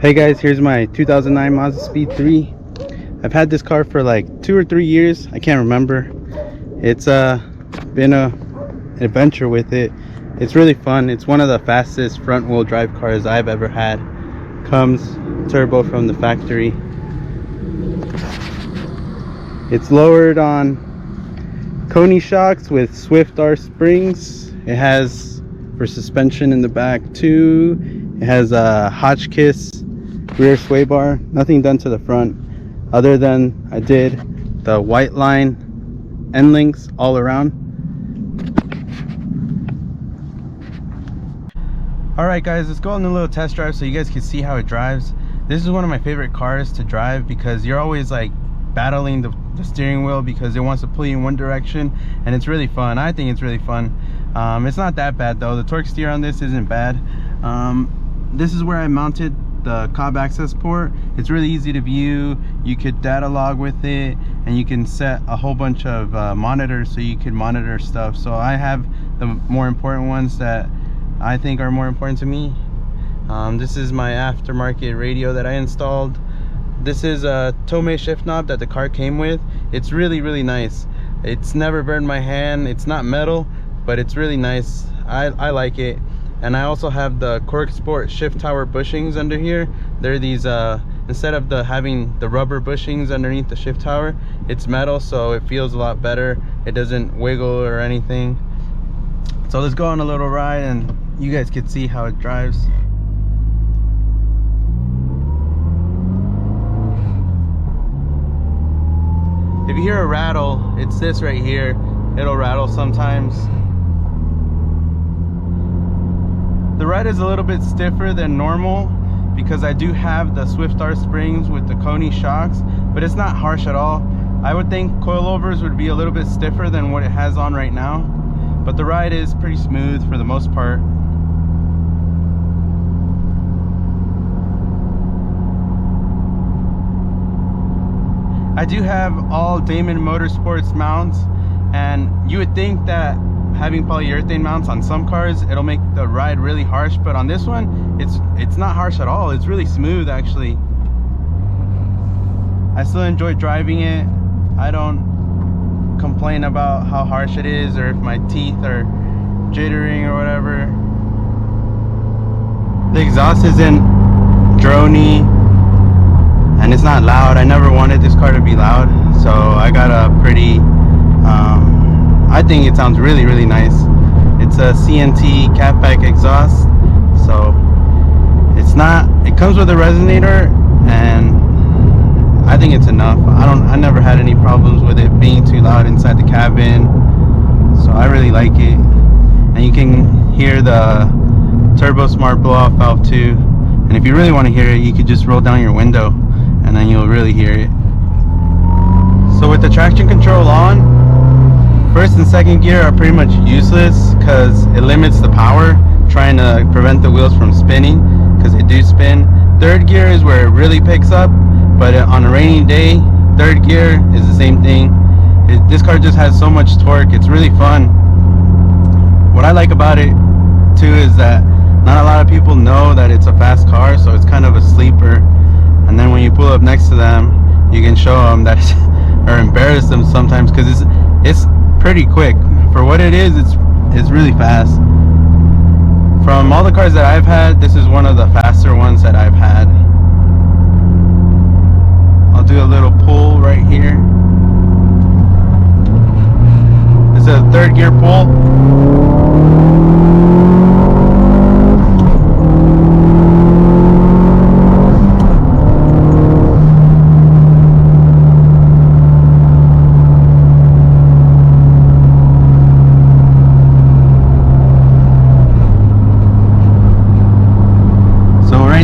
Hey guys, here's my 2009 Mazdaspeed 3. I've had this car for like 2 or 3 years. I can't remember. It's been an adventure with it. It's really fun. It's one of the fastest front wheel drive cars I've ever had. Comes turbo from the factory. It's lowered on Koni shocks with Swift R springs. It has for suspension in the back too. It has a Hotchkis rear sway bar. Nothing done to the front other than I did the white line end links all around. Alright guys, let's go on a little test drive so you guys can see how it drives. This is one of my favorite cars to drive because you're always like battling the steering wheel because it wants to pull you in one direction, and it's really fun. I think it's really fun. It's not that bad though. The torque steer on this isn't bad. This is where I mounted the Cobb accessport. It's really easy to view. You could data log with it, and you can set a whole bunch of monitors so you can monitor stuff. So I have the more important ones that I think are more important to me. This is my aftermarket radio that I installed. This is a Tomei shift knob that the car came with. It's really nice. It's never burned my hand. It's not metal, but it's really nice. I like it. And I also have the CorkSport shift tower bushings under here. They're these instead of having the rubber bushings underneath the shift tower, it's metal, so it feels a lot better. It doesn't wiggle or anything. So let's go on a little ride and you guys can see how it drives. If you hear a rattle, it's this right here. It'll rattle sometimes. The ride is a little bit stiffer than normal because I do have the Swift R springs with the Koni shocks, but it's not harsh at all. I would think coilovers would be a little bit stiffer than what it has on right now, but the ride is pretty smooth for the most part. I do have all Damond Motorsports mounts, and you would think that having polyurethane mounts on some cars, it'll make the ride really harsh, but on this one, it's not harsh at all. It's really smooth actually. I still enjoy driving it. I don't complain about how harsh it is or if my teeth are jittering or whatever. The exhaust isn't droney and it's not loud. I never wanted this car to be loud, so I got a pretty I think it sounds really nice. It's a CNT catback exhaust, so it comes with a resonator, and I think it's enough. I never had any problems with it being too loud inside the cabin, so I really like it. And you can hear the Turbosmart blow off valve too, and if you really want to hear it, you could just roll down your window and then you'll really hear it. So with the traction control on, first and second gear are pretty much useless because it limits the power, trying to prevent the wheels from spinning because they do spin. Third gear is where it really picks up, but on a rainy day, third gear is the same thing. This car just has so much torque. It's really fun. What I like about it too is that not a lot of people know that it's a fast car, so it's kind of a sleeper. And then when you pull up next to them, you can show them that or embarrass them sometimes because it's pretty quick for what it is. It's really fast. From all the cars that I've had, this is one of the faster ones that I've had. I'll do a little pull right here. It's a third gear pull.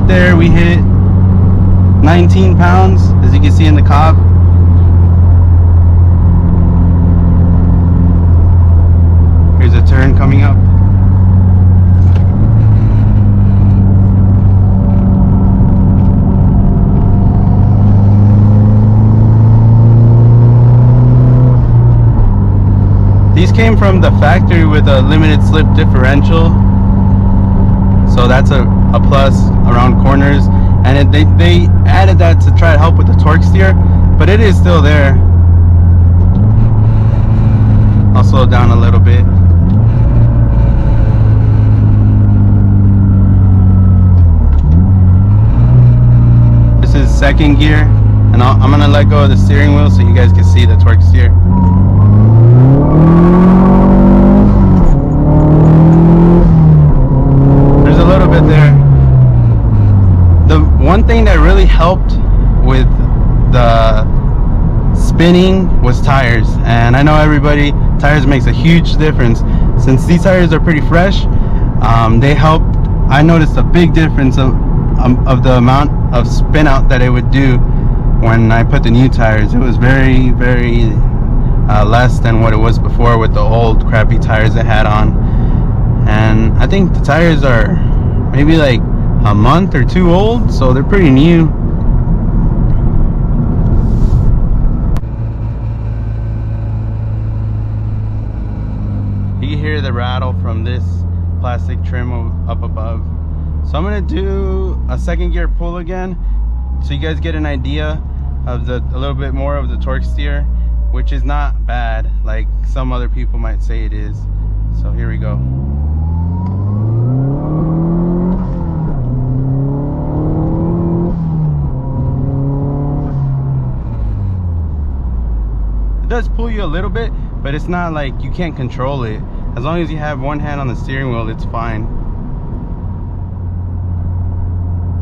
there we hit 19 pounds, as you can see in the Cobb. Here's a turn coming up. These came from the factory with a limited slip differential, so that's a plus around corners, and they added that to try to help with the torque steer, but it is still there. I'll slow down a little bit. This is second gear, and I'm gonna let go of the steering wheel so you guys can see the torque steer. There's a little bit there. The one thing that really helped with the spinning was tires, and I know everybody, tires makes a huge difference. Since these tires are pretty fresh, they helped. I noticed a big difference of the amount of spin out that it would do when I put the new tires. It was very less than what it was before with the old crappy tires I had on. And I think the tires are maybe like a month or two old, so they're pretty new. You can hear the rattle from this plastic trim up above. So I'm gonna do a second gear pull again, so you guys get an idea of a little bit more of the torque steer, which is not bad like some other people might say it is. So here we go. It does pull you a little bit, but it's not like you can't control it. As long as you have one hand on the steering wheel, it's fine.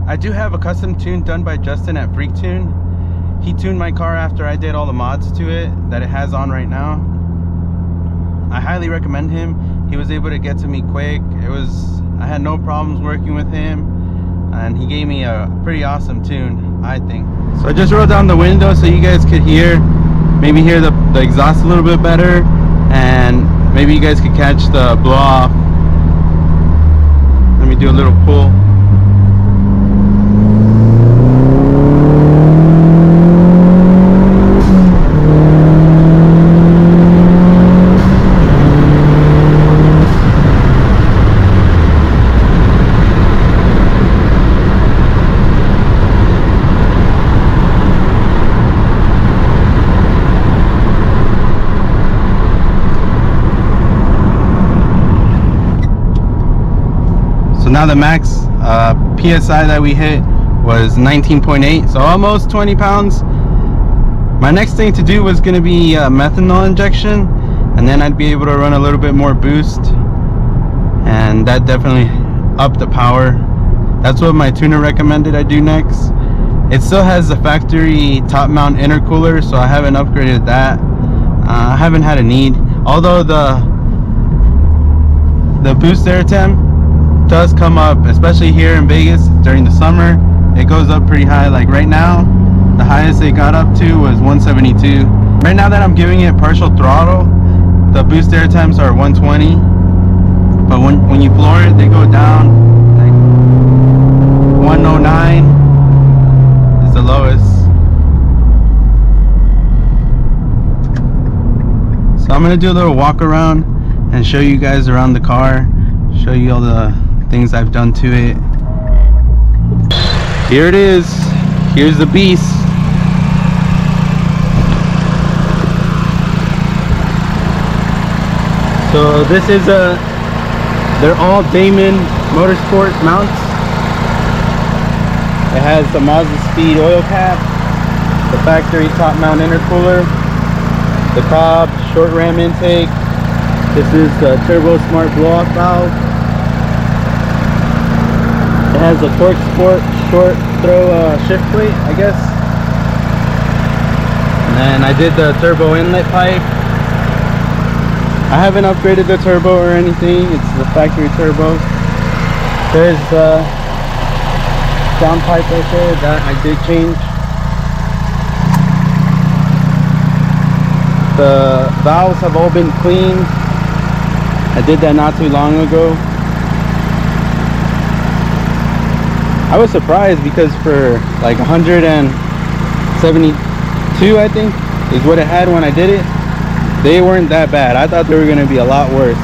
I do have a custom tune done by Justin at Freektune. He tuned my car after I did all the mods to it that it has on right now. I highly recommend him. He was able to get to me quick. I had no problems working with him, and he gave me a pretty awesome tune, I think. So I just rolled down the window so you guys could maybe hear the exhaust a little bit better, and maybe you guys could catch the blow off. Let me do a little pull. So now the max PSI that we hit was 19.8, so almost 20 pounds. My next thing to do was going to be methanol injection, and then I'd be able to run a little bit more boost, and that definitely upped the power. That's what my tuner recommended I do next. It still has the factory top mount intercooler, so I haven't upgraded that. I haven't had a need, although the boost air temp does come up, especially here in Vegas during the summer. It goes up pretty high. Like right now, the highest it got up to was 172. Right now that I'm giving it partial throttle, the boost air temps are 120, but when you floor it, they go down. Like 109 is the lowest. So I'm gonna do a little walk around and show you guys around the car, show you all the things I've done to it. Here it is. Here's the beast. So this is they're all Damond Motorsports mounts. It has the Mazdaspeed oil cap, the factory top mount intercooler, the Cobb short ram intake. This is the Turbosmart blow-off valve. It has a CorkSport short throw shift plate, I guess. And then I did the turbo inlet pipe. I haven't upgraded the turbo or anything. It's the factory turbo. There's downpipe right there, that I did change. The valves have all been cleaned. I did that not too long ago. I was surprised because for like 172, I think, is what it had when I did it. They weren't that bad. I thought they were going to be a lot worse.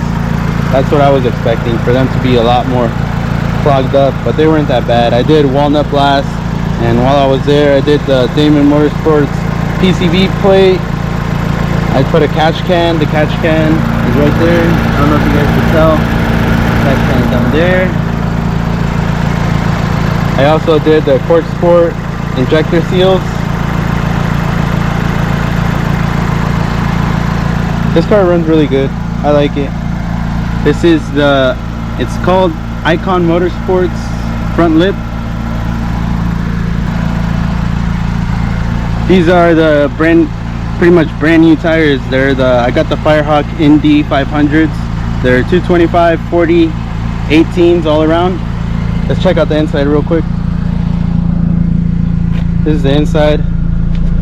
That's what I was expecting, for them to be a lot more clogged up, but they weren't that bad. I did walnut blast, and while I was there, I did the Damond Motorsports PCB plate. I put a catch can. The catch can is right there. I don't know if you guys can tell. Catch can is down there. I also did the CorkSport injector seals. This car runs really good. I like it. This is it's called Ikon Motorsports front lip. These are the pretty much brand new tires. They're I got the Firehawk Indy 500s. They're 225, 40, 18s all around. Let's check out the inside real quick. This is the inside.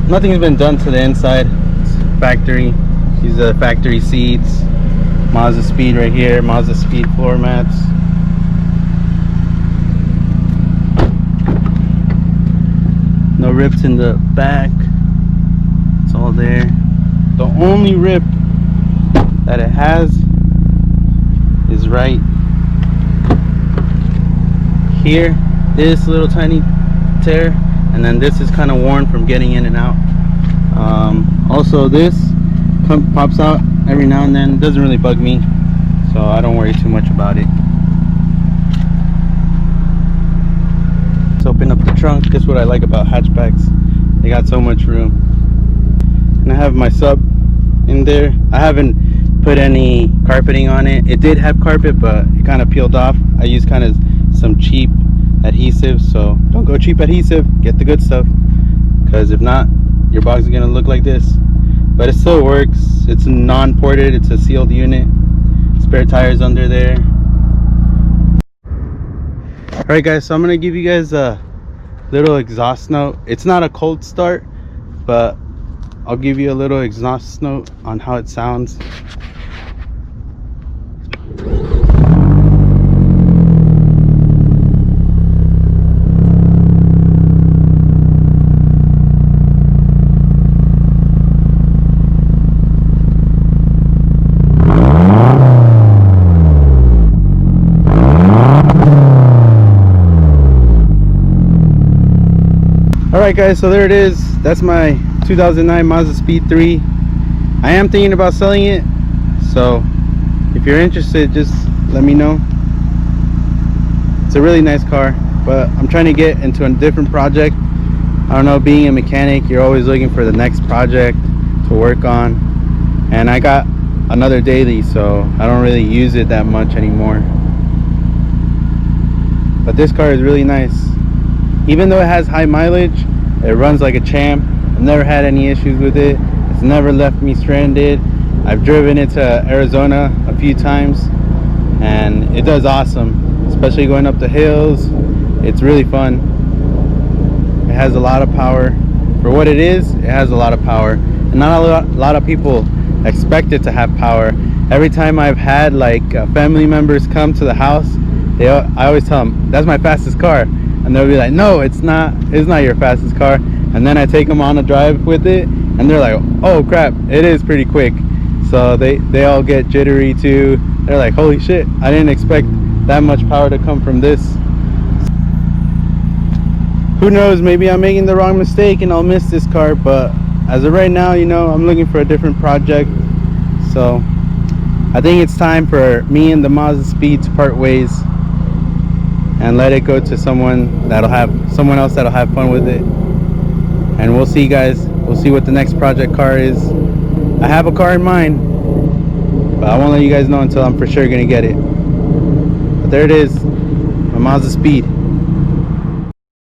Nothing's been done to the inside. It's factory. These are the factory seats. Mazdaspeed right here. Mazdaspeed floor mats. No rips in the back. It's all there. The only rip that it has is right here. This little tiny tear, and then this is kind of worn from getting in and out. Also, this pops out every now and then. It doesn't really bug me, so I don't worry too much about it. Let's open up the trunk. This is what I like about hatchbacks. They got so much room. And I have my sub in there. I haven't put any carpeting on it. It did have carpet, but it kind of peeled off. I used kind of some cheap adhesive, so don't go cheap adhesive. Get the good stuff, because if not, your box is gonna look like this. But it still works. It's non-ported. It's a sealed unit. Spare tires under there. Alright guys, so I'm gonna give you guys a little exhaust note. It's not a cold start, but I'll give you a little exhaust note on how it sounds. Alright guys, so there it is. That's my 2009 Mazdaspeed 3. I am thinking about selling it, so if you're interested, just let me know. It's a really nice car, but I'm trying to get into a different project. I don't know, being a mechanic, you're always looking for the next project to work on, and I got another daily, so I don't really use it that much anymore. But this car is really nice. Even though it has high mileage, it runs like a champ. I've never had any issues with it. It's never left me stranded. I've driven it to Arizona a few times, and it does awesome, especially going up the hills. It's really fun. It has a lot of power. For what it is, it has a lot of power. And not a lot of people expect it to have power. Every time I've had like family members come to the house, I always tell them, that's my fastest car. And they'll be like, no, it's not your fastest car. And then I take them on a drive with it, and they're like, oh crap, it is pretty quick. So they all get jittery too. They're like, holy shit, I didn't expect that much power to come from this. Who knows, maybe I'm making the wrong mistake and I'll miss this car, but as of right now, you know, I'm looking for a different project. So I think it's time for me and the Mazdaspeed to part ways and let it go to someone else that'll have fun with it. And we'll see, guys. We'll see what the next project car is. I have a car in mind, but I won't let you guys know until I'm for sure gonna get it. But there it is, my Mazdaspeed.